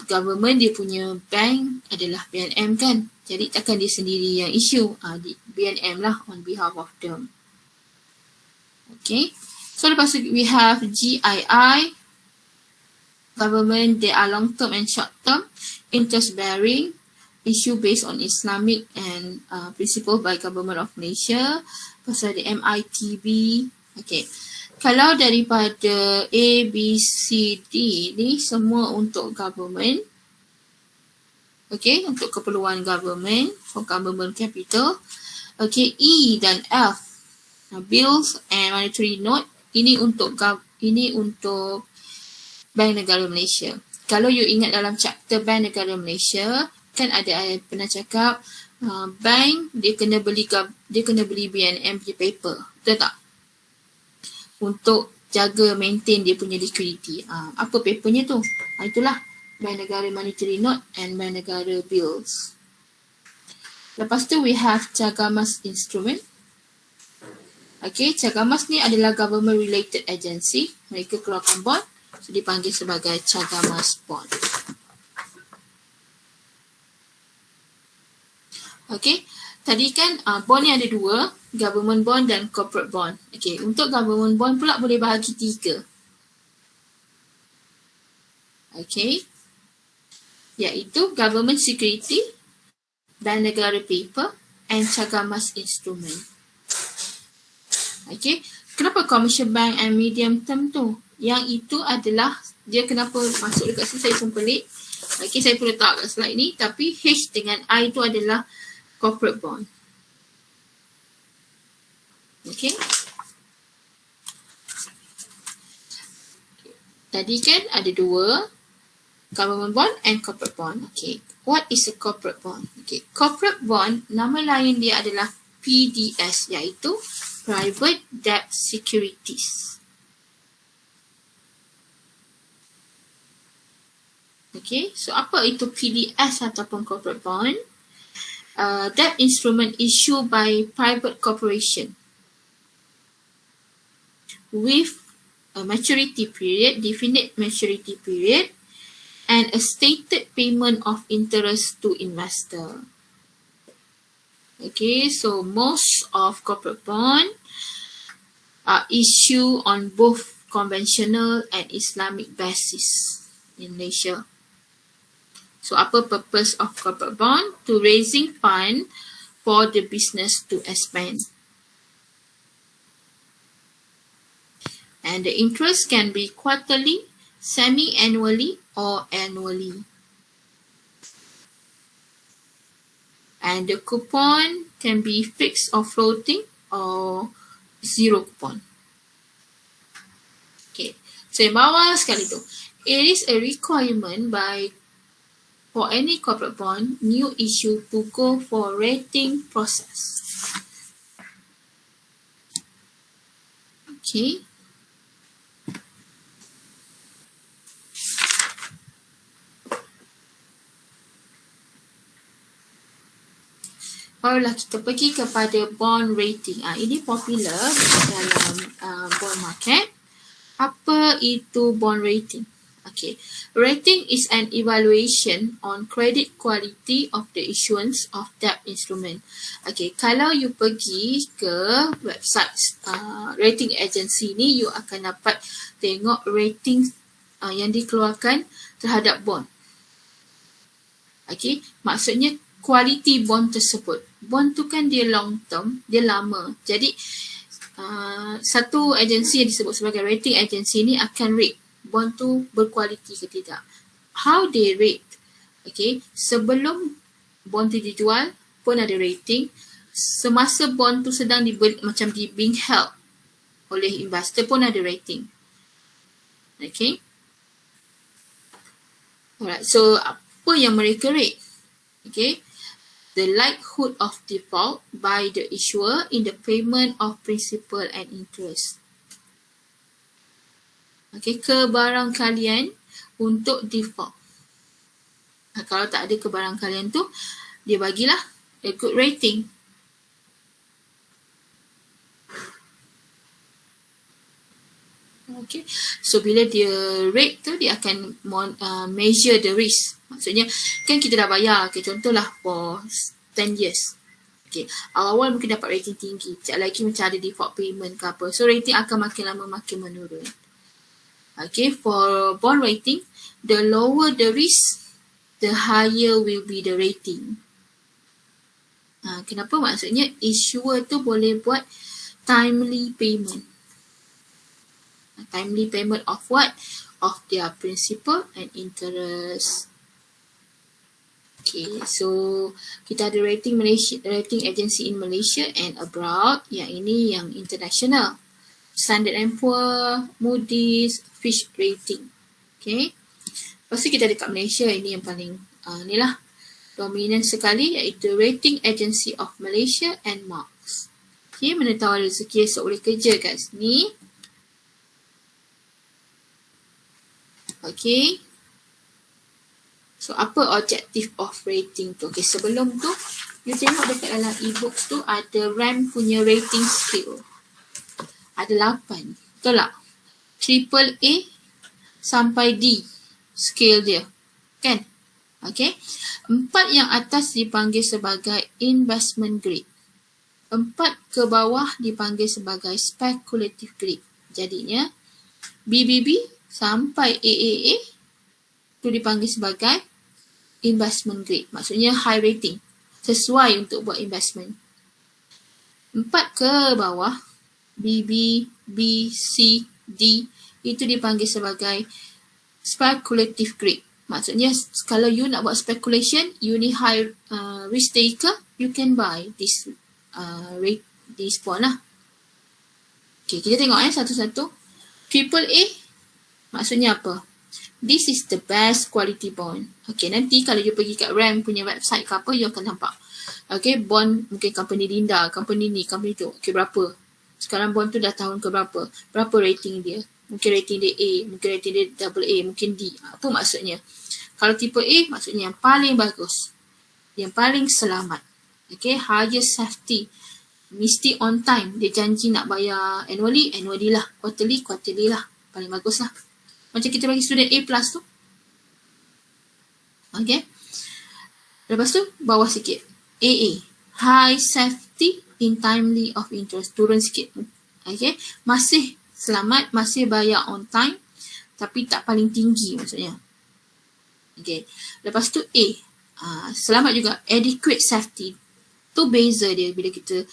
government dia punya bank adalah BNM kan. Jadi takkan dia sendiri yang issue. BNM lah on behalf of them. Okay, so lepas tu we have GII. Government, they are long term and short term. Interest bearing. Issue based on Islamic and principle by Government of Malaysia. Pasal ada MITB. Okay. Kalau daripada A, B, C, D ni semua untuk government. Okay. Untuk keperluan government. For government capital. Okay. E dan F. Bills and monetary note. Ini untuk Bank Negara Malaysia. Kalau you ingat dalam chapter Bank Negara Malaysia, kan ada pernah cakap bank dia kena beli BNM punya paper, betul tak? Untuk jaga maintain dia punya liquidity. Apa papernya tu? Itulah Bank Negara Monetary Note and Bank Negara Bills. Lepas tu we have Cagamas Instrument. Okay, Cagamas ni adalah government related agency. Mereka keluarkan bond, so dipanggil sebagai Cagamas Bond. Okay, tadi kan bond ni ada dua, government bond dan corporate bond. Okay, untuk government bond pula boleh bahagi 3. Okay, iaitu government security, Bank Negara paper and Cagamas instrument. Okay, kenapa commercial bank and medium term tu? Yang itu adalah, dia kenapa masuk dekat sini saya pun pelik. Okay, saya pun letak kat slide ni, tapi H dengan I tu adalah corporate bond. Okay. Tadi kan ada 2, government bond and corporate bond. Okay. What is a corporate bond? Okay. Corporate bond, nama lain dia adalah PDS, iaitu Private Debt Securities. Okay, so apa itu PDS ataupun corporate bond? Debt instrument issued by private corporation with a maturity period, definite maturity period, and a stated payment of interest to investor. Okay, so most of corporate bond are issued on both conventional and Islamic basis in Malaysia. So apa purpose of corporate bond? To raising fund for the business to expand. And the interest can be quarterly, semi-annually, or annually. And the coupon can be fixed or floating or zero coupon. Okay, so yang bawah sekali tu. It is a requirement for any corporate bond, new issue to go for rating process. Okay. Barulah kita pergi kepada bond rating. Ini popular dalam bond market. Apa itu bond rating? Okay. Rating is an evaluation on credit quality of the issuance of debt instrument. Okay. Kalau you pergi ke website rating agency ni, you akan dapat tengok rating yang dikeluarkan terhadap bond. Okay. Maksudnya kualiti bond tersebut. Bond tu kan dia long term, dia lama. Jadi satu agensi yang disebut sebagai rating agency ni akan rate bond tu berkualiti ke tidak. How they rate? Okay, sebelum bond tu dijual pun ada rating. Semasa bond tu sedang being held oleh investor pun ada rating. Okay. Alright, so apa yang mereka rate? Okay. The likelihood of default by the issuer in the payment of principal and interest. Okay, kebarangkalian untuk default. Kalau tak ada kebarangkalian tu, dia bagilah a good rating. Okay, so bila dia rate tu, dia akan measure the risk. Maksudnya, kan kita dah bayar, okay, contohlah for 10 years. Okay, awal-awal mungkin dapat rating tinggi, sekejap lagi macam ada default payment ke apa. So, rating akan makin lama makin menurun. Okay, for bond rating, the lower the risk, the higher will be the rating. Kenapa? Maksudnya, issuer tu boleh buat timely payment. Timely payment of what? Of their principal and interest. Okay, so kita ada rating agency in Malaysia and abroad. Yang ini yang international. Standard & Poor, Moody's, Fitch Rating. Okay. Lepas tu kita ada kat Malaysia, ini yang paling ni lah dominan sekali, iaitu Rating Agency of Malaysia and Marks. Okay, mana tahu ada rezeki esok boleh kerja kat sini. Okay. So, apa objektif of rating tu? Okay, sebelum tu, you tengok dekat dalam e-books tu ada RAM punya rating scale. Ada 8. Betul tak? Triple A sampai D scale dia. Kan? Okay. 4 yang atas dipanggil sebagai investment grade. 4 ke bawah dipanggil sebagai speculative grade. Jadinya, BBB sampai AAA tu dipanggil sebagai investment grade. Maksudnya high rating. Sesuai untuk buat investment. 4 ke bawah, BB, B, C, D, itu dipanggil sebagai speculative grade. Maksudnya kalau you nak buat speculation, you ni high risk taker, you can buy this rate, this bond lah. Okay, kita tengok satu-satu. Triple A, maksudnya apa? This is the best quality bond. Okay, nanti kalau you pergi kat RAM punya website ke apa, you akan nampak. Okay, bond mungkin company Linda, company ni, company tu. Okay, berapa? Sekarang bond tu dah tahun ke berapa? Berapa rating dia? Mungkin rating dia A, mungkin rating dia AA, mungkin D. Apa maksudnya? Kalau tipe A maksudnya yang paling bagus, yang paling selamat. Okay, higher safety. Mesti on time. Dia janji nak bayar annually lah. Quarterly lah. Paling bagus lah. Macam kita bagi student A plus tu. Okay. Lepas tu, bawah sikit. AA. High safety in timely of interest. Turun sikit. Okay. Masih selamat, masih bayar on time. Tapi tak paling tinggi maksudnya. Okay. Lepas tu A. Selamat juga. Adequate safety. Tu beza dia bila kita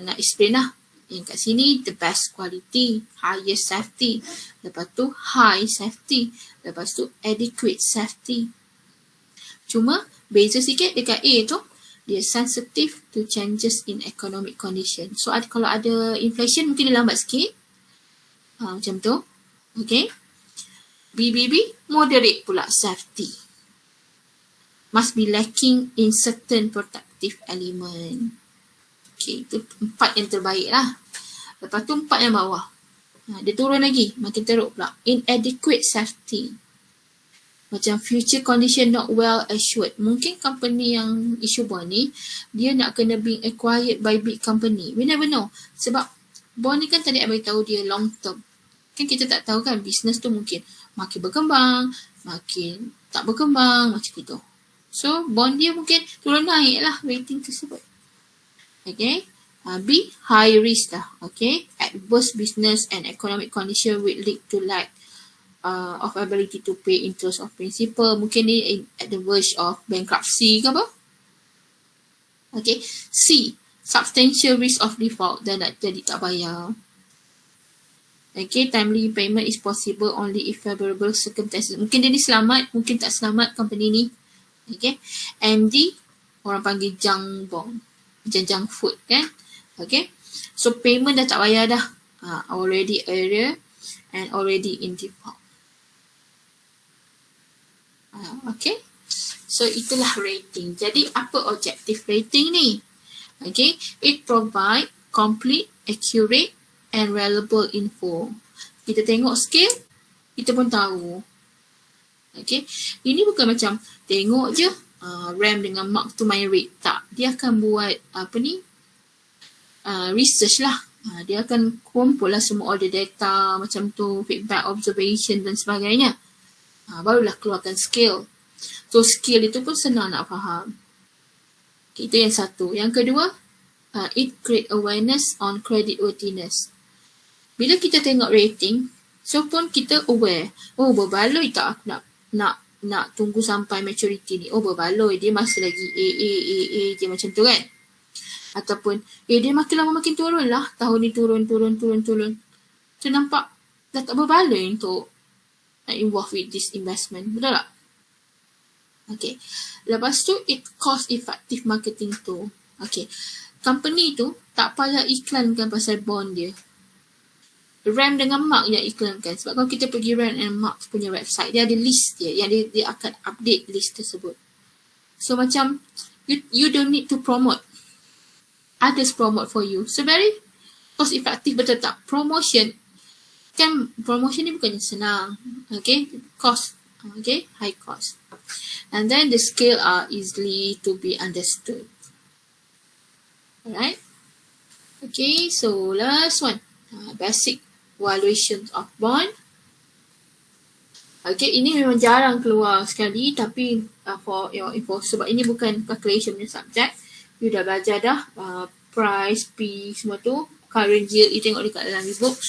nak explain lah. Yang kat sini, the best quality, highest safety. Lepas tu, high safety. Lepas tu, adequate safety. Cuma, beza sikit dekat A tu, dia sensitive to changes in economic condition. So, kalau ada inflation, mungkin dia lambat sikit. Macam tu. Okay. BBB, moderate pula safety. Must be lacking in certain protective element. Okay, itu 4 yang terbaik lah. Lepas tu 4 yang bawah. Dia turun lagi, makin teruk pula. Inadequate safety. Macam future condition not well assured. Mungkin company yang issue bond ni, dia nak kena being acquired by big company. We never know. Sebab bond ni kan tadi saya beritahu dia long term. Kan kita tak tahu kan, business tu mungkin makin berkembang, makin tak berkembang, macam itu. So, bond dia mungkin turun naik lah rating tersebut. Okay. B, high risk lah. Okay. Adverse business and economic condition will lead to lack of ability to pay interest of principal. Mungkin ni at the verge of bankruptcy ke apa. Okay. C, substantial risk of default. Dan nak jadi tak bayar. Okay. Timely payment is possible only if favorable circumstances. Mungkin dia ni selamat, mungkin tak selamat company ni. Okay. And D, orang panggil junk bond. Macam junk food kan. Okay. So payment dah tak bayar dah. Already arrear and already in default. Okay. So itulah rating. Jadi apa objective rating ni? Okay. It provide complete, accurate and reliable info. Kita tengok scale, kita pun tahu. Okay. Ini bukan macam tengok je RAM dengan mark to my rate. Tak. Dia akan buat research lah. Dia akan kumpul lah semua all the data macam tu, feedback, observation dan sebagainya. Barulah keluarkan scale. So scale itu pun senang nak faham. Okay, itu yang satu. Yang kedua, it create awareness on credit worthiness. Bila kita tengok rating, so pun kita aware. Oh, berbaloi tak aku nak tunggu sampai maturity ni. Oh, berbaloi. Dia masih lagi A je macam tu kan. Ataupun, dia makin lama makin turun lah. Tahun ni turun. So, nampak dah tak berbaloi untuk involve with this investment. Betul tak? Okay. Lepas tu, it cost effective marketing tu. Okay. Company tu tak payah iklankan pasal bond dia. RAM dengan Mark yang iklankan. Sebab kalau kita pergi RAM and Mark punya website, dia ada list dia yang dia akan update list tersebut. So macam you don't need to promote. Others promote for you. So very cost effective, betul tak? Promotion ni bukannya senang. Okay. Cost. Okay. High cost. And then the scale are easily to be understood. Alright. Okay. So last one. Basic valuation of bond. Okay, ini memang jarang keluar sekali, tapi for your info, sebab ini bukan calculation punya subject. You dah belajar dah price, P, semua tu. Current yield, you tengok dekat dalam e-book.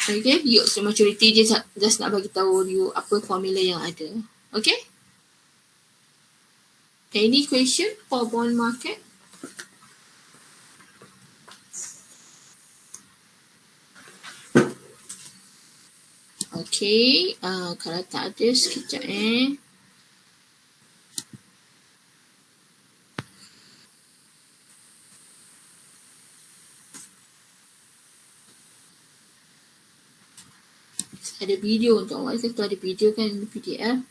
Okay, yield to maturity, dia just nak bagi tahu you apa formula yang ada. Okay. Any question for bond market? Okay, kalau tak ada, sekejap ada video untuk awak. Kalau ada video kan PDF.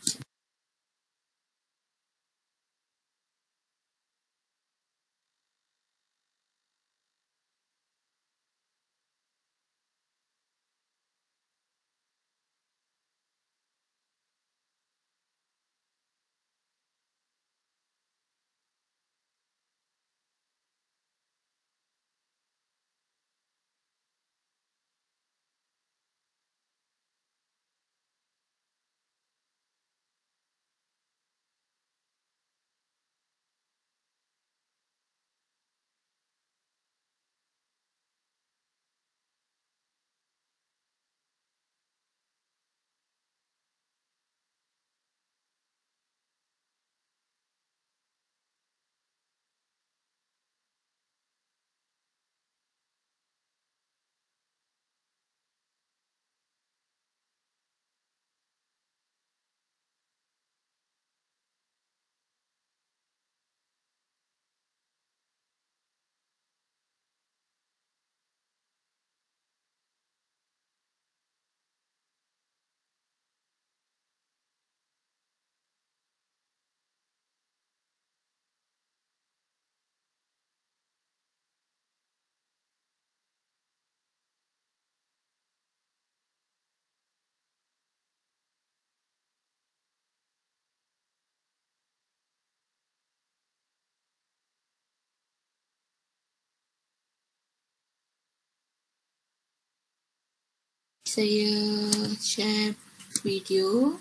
Saya share video.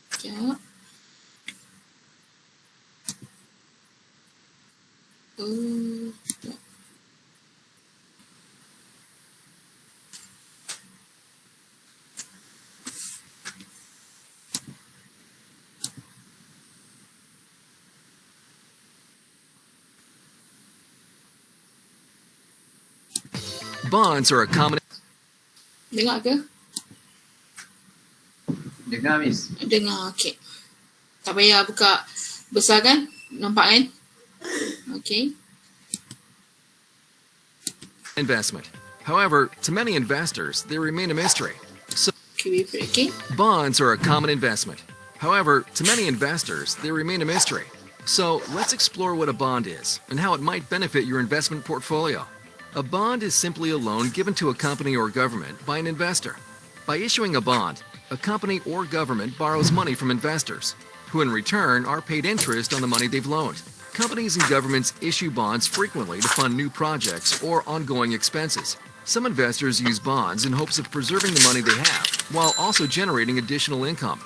Sekejap. Sekejap. Bonds are a common. Dengar ke? Dengar, Miss. Dengar, okey. Tak payah buka besar kan? Nampak kan? Okey. Investment. However, to many investors, they remain a mystery. So, Okay. bonds are a common investment. However, to many investors, they remain a mystery. So, let's explore what a bond is and how it might benefit your investment portfolio. A bond is simply a loan given to a company or government by an investor. By issuing a bond, a company or government borrows money from investors, who in return are paid interest on the money they've loaned. Companies and governments issue bonds frequently to fund new projects or ongoing expenses. Some investors use bonds in hopes of preserving the money they have, while also generating additional income.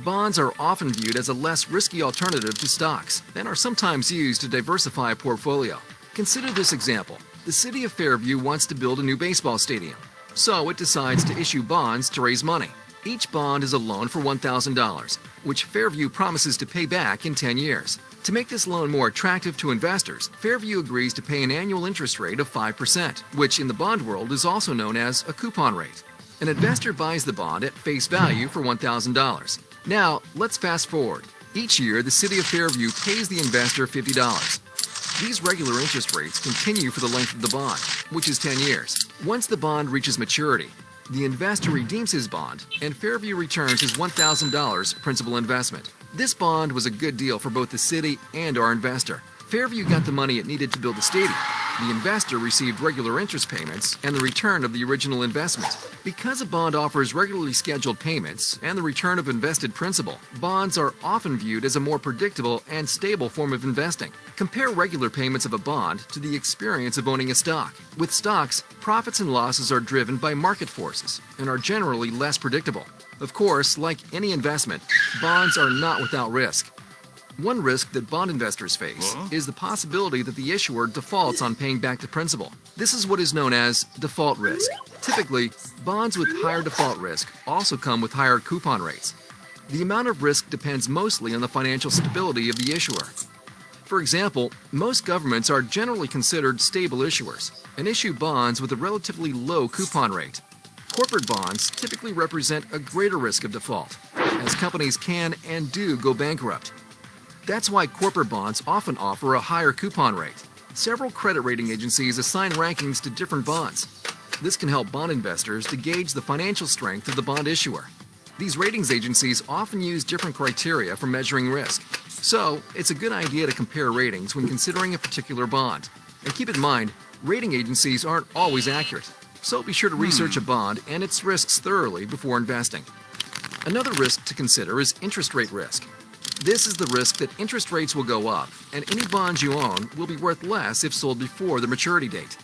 Bonds are often viewed as a less risky alternative to stocks and are sometimes used to diversify a portfolio. Consider this example. The city of Fairview wants to build a new baseball stadium, so it decides to issue bonds to raise money. Each bond is a loan for $1,000, which Fairview promises to pay back in 10 years. To make this loan more attractive to investors, Fairview agrees to pay an annual interest rate of 5%, which in the bond world is also known as a coupon rate. An investor buys the bond at face value for $1,000. Now, let's fast forward. Each year, the city of Fairview pays the investor $50. These regular interest rates continue for the length of the bond, which is 10 years. Once the bond reaches maturity, the investor redeems his bond, and Fairview returns his $1,000 principal investment. This bond was a good deal for both the city and our investor. Fairview got the money it needed to build the stadium. The investor received regular interest payments and the return of the original investment. Because a bond offers regularly scheduled payments and the return of invested principal, bonds are often viewed as a more predictable and stable form of investing. Compare regular payments of a bond to the experience of owning a stock. With stocks, profits and losses are driven by market forces and are generally less predictable. Of course, like any investment, bonds are not without risk. One risk that bond investors face is the possibility that the issuer defaults on paying back the principal. This is what is known as default risk. Typically, bonds with higher default risk also come with higher coupon rates. The amount of risk depends mostly on the financial stability of the issuer. For example, most governments are generally considered stable issuers and issue bonds with a relatively low coupon rate. Corporate bonds typically represent a greater risk of default, as companies can and do go bankrupt. That's why corporate bonds often offer a higher coupon rate. Several credit rating agencies assign rankings to different bonds. This can help bond investors to gauge the financial strength of the bond issuer. These ratings agencies often use different criteria for measuring risk. So, it's a good idea to compare ratings when considering a particular bond. And keep in mind, rating agencies aren't always accurate. So be sure to research a bond and its risks thoroughly before investing. Another risk to consider is interest rate risk. This is the risk that interest rates will go up, and any bonds you own will be worth less if sold before the maturity date.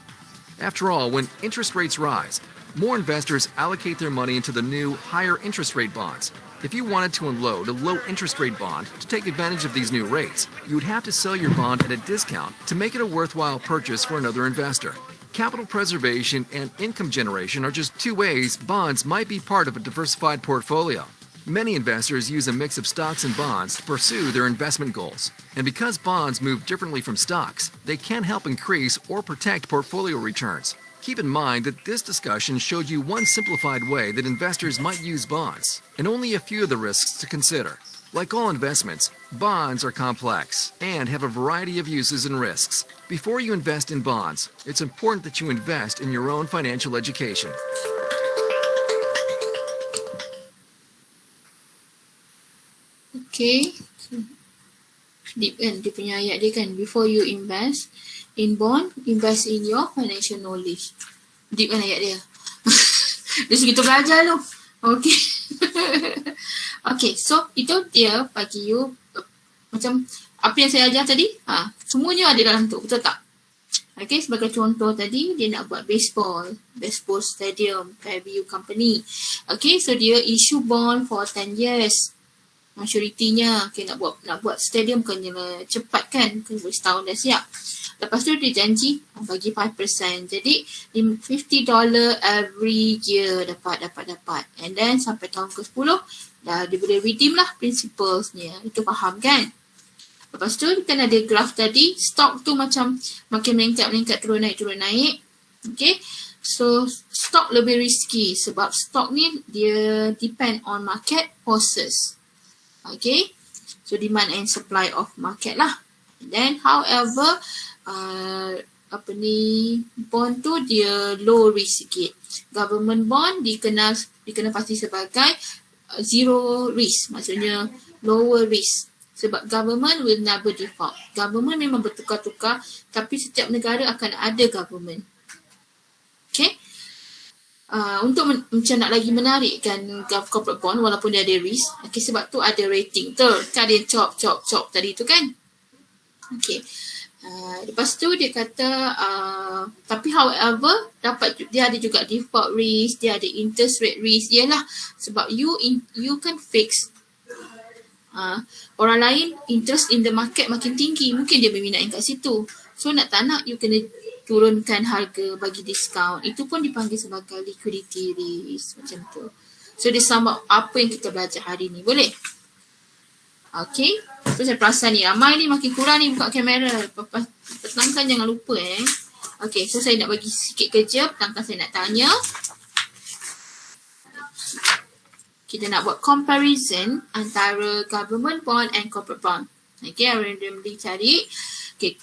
After all, when interest rates rise, more investors allocate their money into the new, higher interest rate bonds. If you wanted to unload a low interest rate bond to take advantage of these new rates, you would have to sell your bond at a discount to make it a worthwhile purchase for another investor. Capital preservation and income generation are just two ways bonds might be part of a diversified portfolio. Many investors use a mix of stocks and bonds to pursue their investment goals. And because bonds move differently from stocks, they can help increase or protect portfolio returns. Keep in mind that this discussion showed you one simplified way that investors might use bonds, and only a few of the risks to consider. Like all investments, bonds are complex and have a variety of uses and risks. Before you invest in bonds, it's important that you invest in your own financial education. Okay. Deep kan dia punya ayat dia kan, before you invest in bond, invest in your financial knowledge. Deep kan ayat dia. Dia segitu belajar tu. Okay. Okay, so itu dia bagi you macam apa yang saya ajar tadi. Semuanya ada dalam tu, betul tak? Okay, sebagai contoh tadi, dia nak buat baseball stadium, Fairview Company. Okay, so dia issue bond for 10 years. Maturity-nya, okay, nak buat stadium kena cepat kan, kena boleh setahun dah siap. Lepas tu dia janji bagi 5%. Jadi $50 every year dapat. And then sampai tahun ke-10 dah dia boleh redeem lah principles-nya. Itu faham kan? Lepas tu kan ada graf tadi, stock tu macam makin meningkat, turun naik. Okay. So stock lebih risky sebab stock ni dia depend on market forces. Okay. So demand and supply of market lah. And then however, bond tu dia low risk sikit. Government bond dikenal pasti sebagai zero risk, maksudnya lower risk. Sebab government will never default. Government memang bertukar-tukar, tapi setiap negara akan ada government. Okay. Untuk macam nak lagi menarikkan corporate bond walaupun dia ada risk, okay, sebab tu ada rating tu. Kan dia chop tadi tu kan. Okay. Lepas tu dia kata tapi however dia ada juga default risk, dia ada interest rate risk. Yalah, sebab you kan fix. Orang lain interest in the market makin tinggi, mungkin dia berminat kat situ. So nak tak nak you kena turunkan harga, bagi diskaun. Itu pun dipanggil sebagai liquidity risk macam tu. So dia sama apa yang kita belajar hari ni. Boleh? Okay. So saya perasan ni ramai ni makin kurang ni buka kamera. Petangkan jangan lupa Okay, so saya nak bagi sikit kerja. Petangkan saya nak tanya. Kita nak buat comparison antara government bond and corporate bond. Okay, I randomly cari. Okay,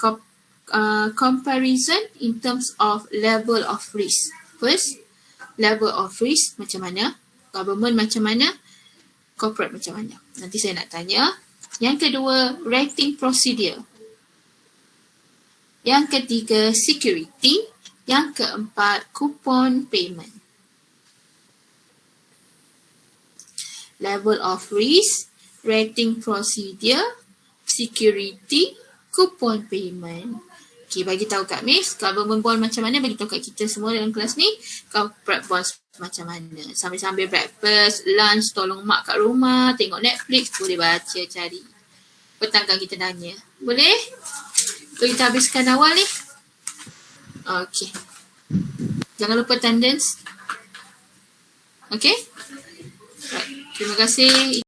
comparison in terms of level of risk. First, level of risk macam mana? Government macam mana? Corporate macam mana? Nanti saya nak tanya. Yang kedua, rating procedure. Yang ketiga, security. Yang keempat, coupon payment. Level of risk, rating procedure, security, coupon payment. Okay, bagi tahu kat Miss, government bond macam mana, bagi tahu kat kita semua dalam kelas ni. Corporate bonds macam mana. Sambil-sambil breakfast, lunch, tolong mak kat rumah, tengok Netflix, boleh baca, cari. Petangkan kita tanya. Boleh? So, kita habiskan awal ni. Okay. Jangan lupa attendance. Okay? Right. Terima kasih.